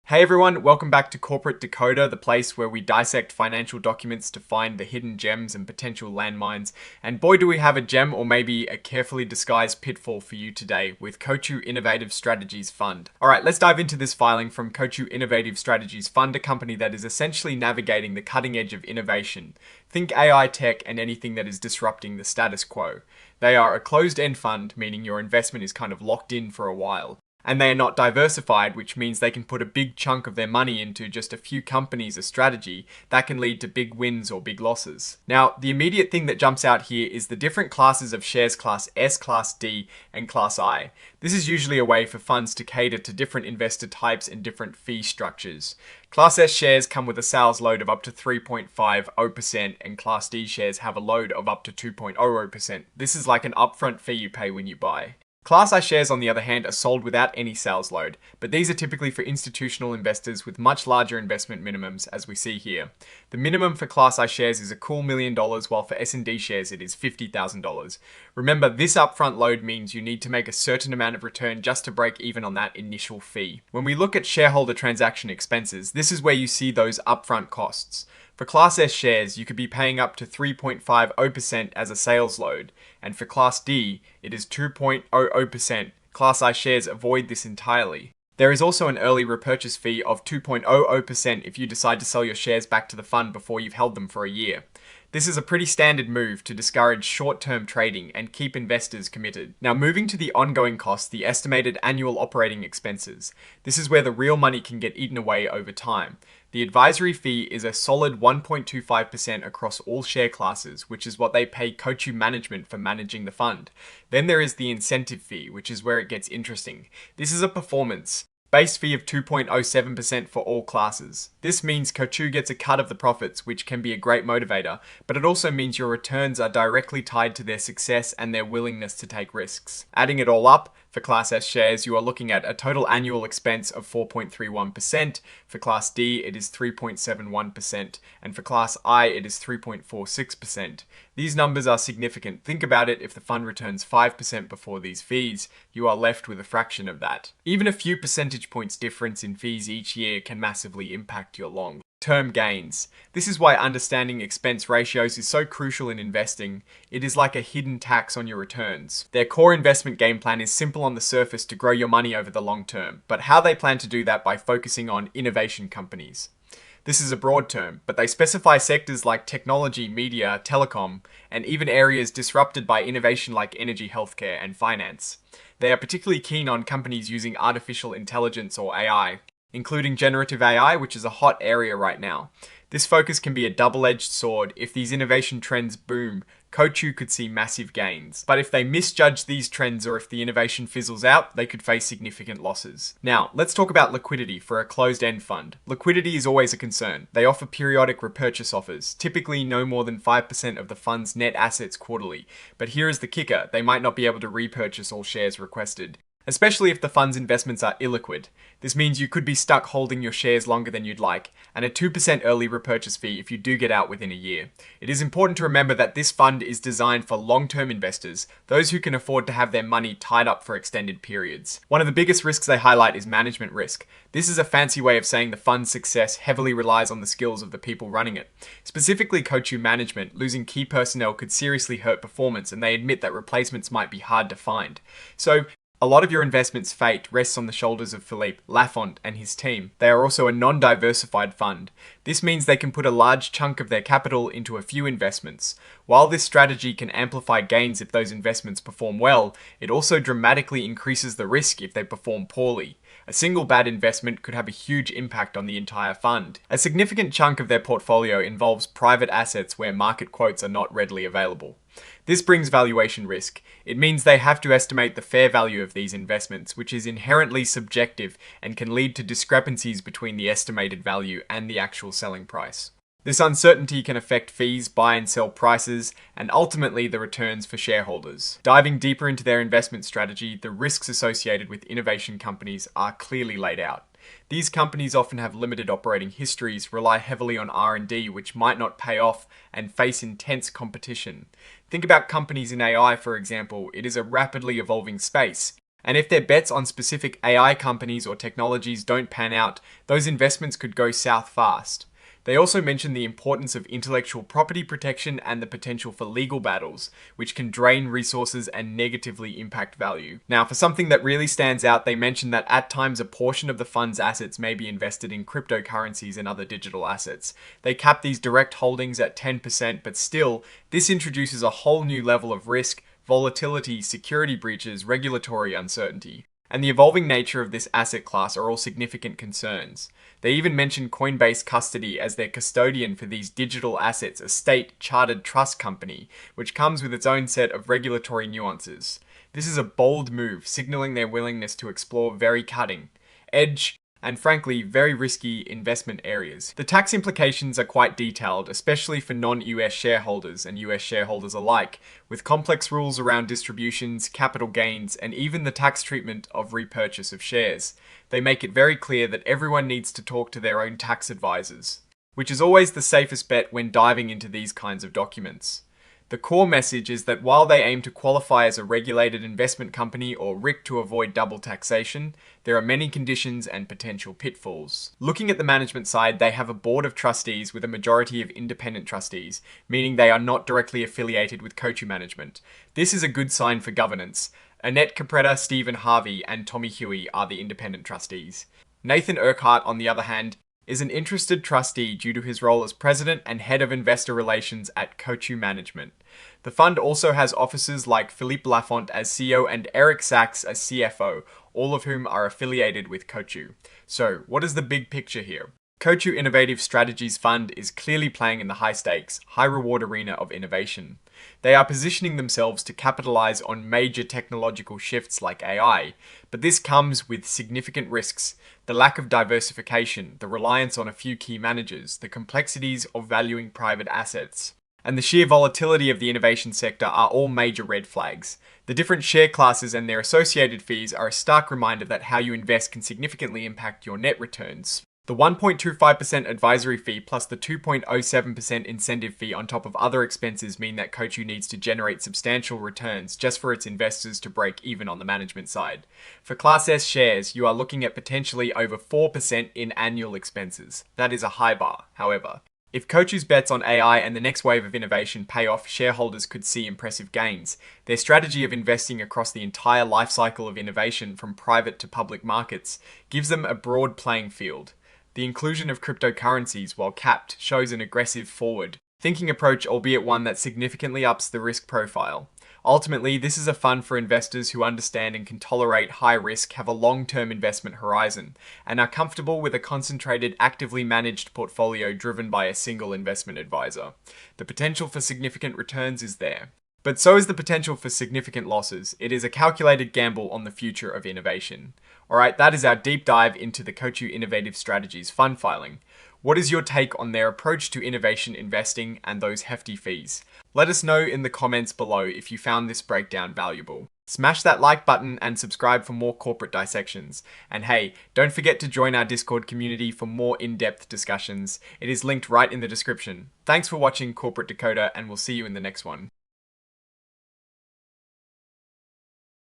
Hey everyone, welcome back to Corporate Decoder, the place where we dissect financial documents to find the hidden gems and potential landmines. And boy, do we have a gem or maybe a carefully disguised pitfall for you today with Coatue Innovative Strategies Fund. Alright, let's dive into this filing from Coatue Innovative Strategies Fund, a company that is essentially navigating the cutting edge of innovation. Think AI tech and anything that is disrupting the status quo. They are a closed-end fund, meaning your investment is kind of locked in for a while. And they are not diversified, which means they can put a big chunk of their money into just a few companies a strategy that can lead to big wins or big losses. Now, the immediate thing that jumps out here is the different classes of shares class S, class D, and class I. This is usually a way for funds to cater to different investor types and different fee structures. Class S shares come with a sales load of up to 3.50% and Class D shares have a load of up to 2.00%. This is like an upfront fee you pay when you buy. Class I shares, on the other hand, are sold without any sales load, but these are typically for institutional investors with much larger investment minimums, as we see here. The minimum for Class I shares is a cool $1 million, while for S&D shares it is $50,000. Remember, this upfront load means you need to make a certain amount of return just to break even on that initial fee. When we look at shareholder transaction expenses, this is where you see those upfront costs. For Class S shares, you could be paying up to 3.50% as a sales load, and for Class D, it is 2.00%. Class I shares avoid this entirely. There is also an early repurchase fee of 2.00% if you decide to sell your shares back to the fund before you've held them for a year. This is a pretty standard move to discourage short-term trading and keep investors committed. Now, moving to the ongoing costs, the estimated annual operating expenses. This is where the real money can get eaten away over time. The advisory fee is a solid 1.25% across all share classes, which is what they pay Coatue management for managing the fund. Then there is the incentive fee, which is where it gets interesting. This is a performance base fee of 2.07% for all classes. This means Coatue gets a cut of the profits, which can be a great motivator, but it also means your returns are directly tied to their success and their willingness to take risks. Adding it all up, for Class S shares, you are looking at a total annual expense of 4.31%. For Class D, it is 3.71%. And for Class I, it is 3.46%. These numbers are significant. Think about it, if the fund returns 5% before these fees, you are left with a fraction of that. Even a few percentage points difference in fees each year can massively impact your long-term gains. This is why understanding expense ratios is so crucial in investing. It is like a hidden tax on your returns. Their core investment game plan is simple on the surface to grow your money over the long term, but how they plan to do that by focusing on innovation companies. This is a broad term, but they specify sectors like technology, media, telecom, and even areas disrupted by innovation like energy, healthcare, and finance. They are particularly keen on companies using artificial intelligence or AI, including generative AI, which is a hot area right now. This focus can be a double-edged sword. If these innovation trends boom, Coatue could see massive gains. But if they misjudge these trends or if the innovation fizzles out, they could face significant losses. Now, let's talk about liquidity for a closed-end fund. Liquidity is always a concern. They offer periodic repurchase offers, typically no more than 5% of the fund's net assets quarterly. But here is the kicker, they might not be able to repurchase all shares requested, especially if the fund's investments are illiquid. This means you could be stuck holding your shares longer than you'd like, and a 2% early repurchase fee if you do get out within a year. It is important to remember that this fund is designed for long-term investors, those who can afford to have their money tied up for extended periods. One of the biggest risks they highlight is management risk. This is a fancy way of saying the fund's success heavily relies on the skills of the people running it. Specifically Coatue management, losing key personnel could seriously hurt performance, and they admit that replacements might be hard to find. So, a lot of your investment's fate rests on the shoulders of Philippe Lafont and his team. They are also a non-diversified fund. This means they can put a large chunk of their capital into a few investments. While this strategy can amplify gains if those investments perform well, it also dramatically increases the risk if they perform poorly. A single bad investment could have a huge impact on the entire fund. A significant chunk of their portfolio involves private assets where market quotes are not readily available. This brings valuation risk. It means they have to estimate the fair value of these investments, which is inherently subjective and can lead to discrepancies between the estimated value and the actual selling price. This uncertainty can affect fees, buy and sell prices, and ultimately the returns for shareholders. Diving deeper into their investment strategy, the risks associated with innovation companies are clearly laid out. These companies often have limited operating histories, rely heavily on R&D, which might not pay off, and face intense competition. Think about companies in AI, for example. It is a rapidly evolving space, And if their bets on specific AI companies or technologies don't pan out, those investments could go south fast. They also mention the importance of intellectual property protection and the potential for legal battles, which can drain resources and negatively impact value. Now, for something that really stands out, they mention that at times a portion of the fund's assets may be invested in cryptocurrencies and other digital assets. They cap these direct holdings at 10%, but still, this introduces a whole new level of risk, volatility, security breaches, regulatory uncertainty. And the evolving nature of this asset class are all significant concerns. They even mention Coinbase Custody as their custodian for these digital assets, a state-chartered trust company, which comes with its own set of regulatory nuances. This is a bold move, signaling their willingness to explore very cutting-edge and frankly, very risky investment areas. The tax implications are quite detailed, especially for non-US shareholders and US shareholders alike, with complex rules around distributions, capital gains, and even the tax treatment of repurchase of shares. They make it very clear that everyone needs to talk to their own tax advisors, which is always the safest bet when diving into these kinds of documents. The core message is that while they aim to qualify as a regulated investment company or RIC to avoid double taxation, there are many conditions and potential pitfalls. Looking at the management side, they have a board of trustees with a majority of independent trustees, meaning they are not directly affiliated with Coatue management. This is a good sign for governance. Annette Capretta, Stephen Harvey, and Tommy Huey are the independent trustees. Nathan Urquhart, on the other hand, is an interested trustee due to his role as president and head of investor relations at Coatue Management. The fund also has officers like Philippe Lafont as CEO and Eric Sachs as CFO, all of whom are affiliated with Coatue. So, what is the big picture here? Coatue Innovative Strategies Fund is clearly playing in the high-stakes, high-reward arena of innovation. They are positioning themselves to capitalize on major technological shifts like AI, but this comes with significant risks: the lack of diversification, the reliance on a few key managers, the complexities of valuing private assets, and the sheer volatility of the innovation sector are all major red flags. The different share classes and their associated fees are a stark reminder that how you invest can significantly impact your net returns. The 1.25% advisory fee plus the 2.07% incentive fee on top of other expenses mean that Coatue needs to generate substantial returns just for its investors to break even on the management side. For Class S shares, you are looking at potentially over 4% in annual expenses. That is a high bar, however. If Coatue's bets on AI and the next wave of innovation pay off, shareholders could see impressive gains. Their strategy of investing across the entire life cycle of innovation from private to public markets gives them a broad playing field. The inclusion of cryptocurrencies, while capped, shows an aggressive forward-thinking approach, albeit one that significantly ups the risk profile. Ultimately, this is a fund for investors who understand and can tolerate high risk, have a long-term investment horizon, and are comfortable with a concentrated, actively managed portfolio driven by a single investment advisor. The potential for significant returns is there. But so is the potential for significant losses. It is a calculated gamble on the future of innovation. Alright, that is our deep dive into the Coatue Innovative Strategies fund filing. What is your take on their approach to innovation investing and those hefty fees? Let us know in the comments below if you found this breakdown valuable. Smash that like button and subscribe for more corporate dissections. And hey, don't forget to join our Discord community for more in-depth discussions. It is linked right in the description. Thanks for watching Corporate Decoder, and we'll see you in the next one.